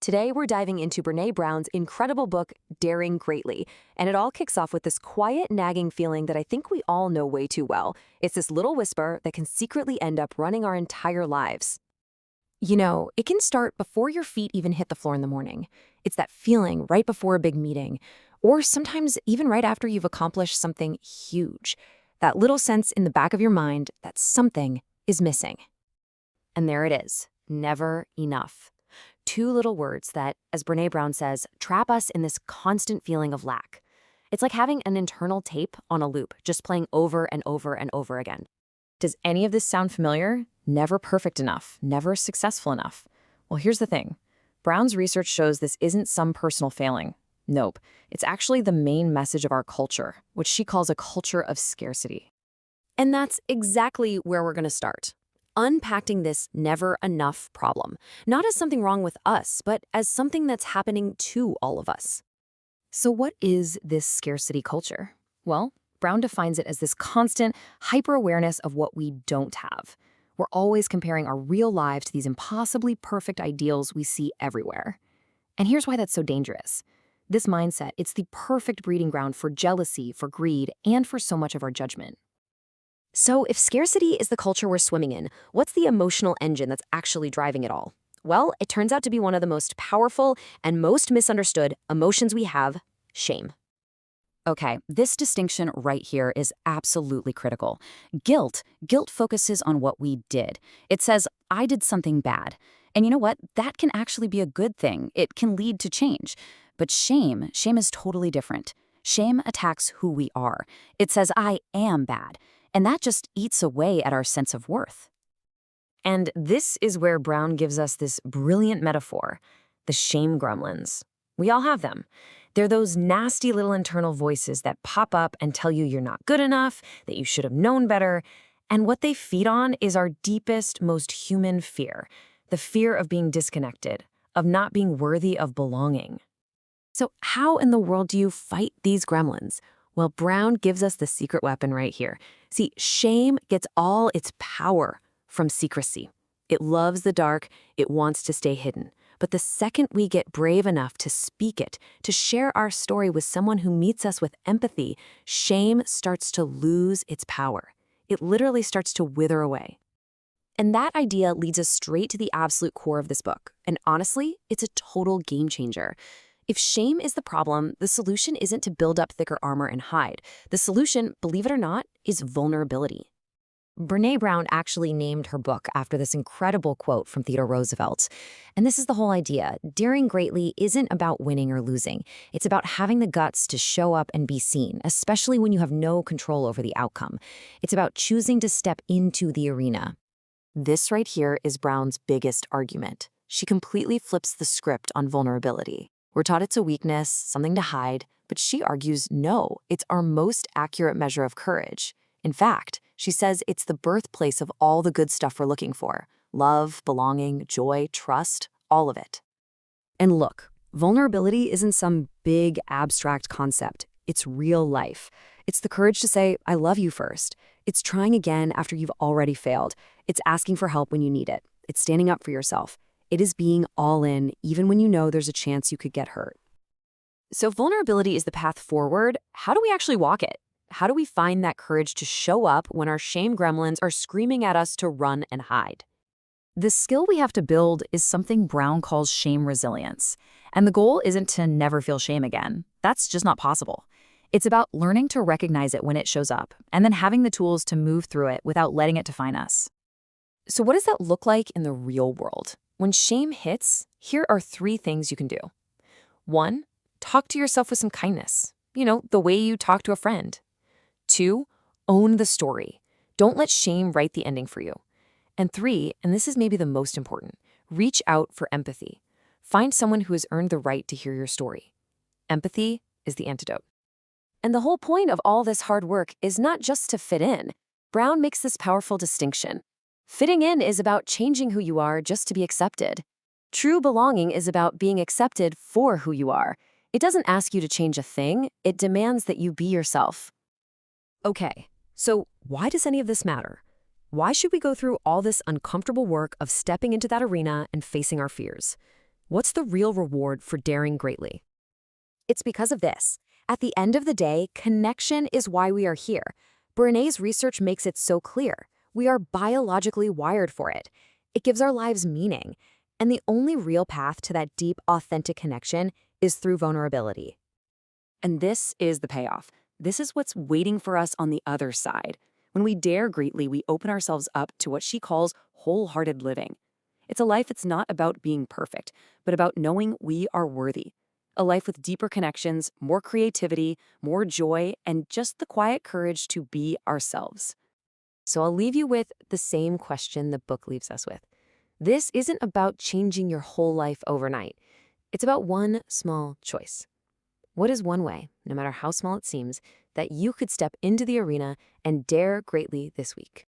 Today, we're diving into Brené Brown's incredible book, Daring Greatly, and it all kicks off with this quiet, nagging feeling that I think we all know way too well. It's this little whisper that can secretly end up running our entire lives. You know, it can start before your feet even hit the floor in the morning. It's that feeling right before a big meeting, or sometimes even right after you've accomplished something huge. That little sense in the back of your mind that something is missing. And there it is, never enough. Two little words that, as Brené Brown says, trap us in this constant feeling of lack. It's like having an internal tape on a loop, just playing over and over and over again. Does any of this sound familiar? Never perfect enough, never successful enough. Well, here's the thing. Brown's research shows this isn't some personal failing. Nope, it's actually the main message of our culture, which she calls a culture of scarcity. And that's exactly where we're going to start. Unpacking this never enough problem, not as something wrong with us, but as something that's happening to all of us. So what is this scarcity culture? Well, Brown defines it as this constant hyper-awareness of what we don't have. We're always comparing our real lives to these impossibly perfect ideals we see everywhere. And here's why that's so dangerous. This mindset, it's the perfect breeding ground for jealousy, for greed, and for so much of our judgment. So if scarcity is the culture we're swimming in, what's the emotional engine that's actually driving it all? Well, it turns out to be one of the most powerful and most misunderstood emotions we have, shame. Okay, this distinction right here is absolutely critical. Guilt focuses on what we did. It says, I did something bad. And you know what? That can actually be a good thing. It can lead to change. But shame is totally different. Shame attacks who we are. It says, I am bad. And that just eats away at our sense of worth. And this is where Brown gives us this brilliant metaphor, the shame gremlins. We all have them. They're those nasty little internal voices that pop up and tell you you're not good enough, that you should have known better. And what they feed on is our deepest, most human fear, the fear of being disconnected, of not being worthy of belonging. So how in the world do you fight these gremlins? Well, Brown gives us the secret weapon right here. See, shame gets all its power from secrecy. It loves the dark, it wants to stay hidden. But the second we get brave enough to speak it, to share our story with someone who meets us with empathy, shame starts to lose its power. It literally starts to wither away. And that idea leads us straight to the absolute core of this book. And honestly, it's a total game changer. If shame is the problem, the solution isn't to build up thicker armor and hide. The solution, believe it or not, is vulnerability. Brené Brown actually named her book after this incredible quote from Theodore Roosevelt. And this is the whole idea. Daring greatly isn't about winning or losing. It's about having the guts to show up and be seen, especially when you have no control over the outcome. It's about choosing to step into the arena. This right here is Brown's biggest argument. She completely flips the script on vulnerability. We're taught it's a weakness, something to hide, but she argues no, it's our most accurate measure of courage. In fact, she says it's the birthplace of all the good stuff we're looking for: love, belonging, joy, trust, all of it. And look, vulnerability isn't some big abstract concept. It's real life. It's the courage to say, I love you first. It's trying again after you've already failed. It's asking for help when you need it. It's standing up for yourself. It is being all in, even when you know there's a chance you could get hurt. So vulnerability is the path forward. How do we actually walk it? How do we find that courage to show up when our shame gremlins are screaming at us to run and hide? The skill we have to build is something Brown calls shame resilience. And the goal isn't to never feel shame again. That's just not possible. It's about learning to recognize it when it shows up, and then having the tools to move through it without letting it define us. So what does that look like in the real world? When shame hits, here are 3 things you can do. 1, talk to yourself with some kindness. You know, the way you talk to a friend. 2, own the story. Don't let shame write the ending for you. And 3, and this is maybe the most important, reach out for empathy. Find someone who has earned the right to hear your story. Empathy is the antidote. And the whole point of all this hard work is not just to fit in. Brown makes this powerful distinction. Fitting in is about changing who you are just to be accepted. True belonging is about being accepted for who you are. It doesn't ask you to change a thing, it demands that you be yourself. Okay, so why does any of this matter? Why should we go through all this uncomfortable work of stepping into that arena and facing our fears? What's the real reward for daring greatly? It's because of this. At the end of the day, connection is why we are here. Brené's research makes it so clear. We are biologically wired for it. It gives our lives meaning. And the only real path to that deep, authentic connection is through vulnerability. And this is the payoff. This is what's waiting for us on the other side. When we dare greatly, we open ourselves up to what she calls wholehearted living. It's a life that's not about being perfect, but about knowing we are worthy. A life with deeper connections, more creativity, more joy, and just the quiet courage to be ourselves. So I'll leave you with the same question the book leaves us with. This isn't about changing your whole life overnight. It's about one small choice. What is one way, no matter how small it seems, that you could step into the arena and dare greatly this week?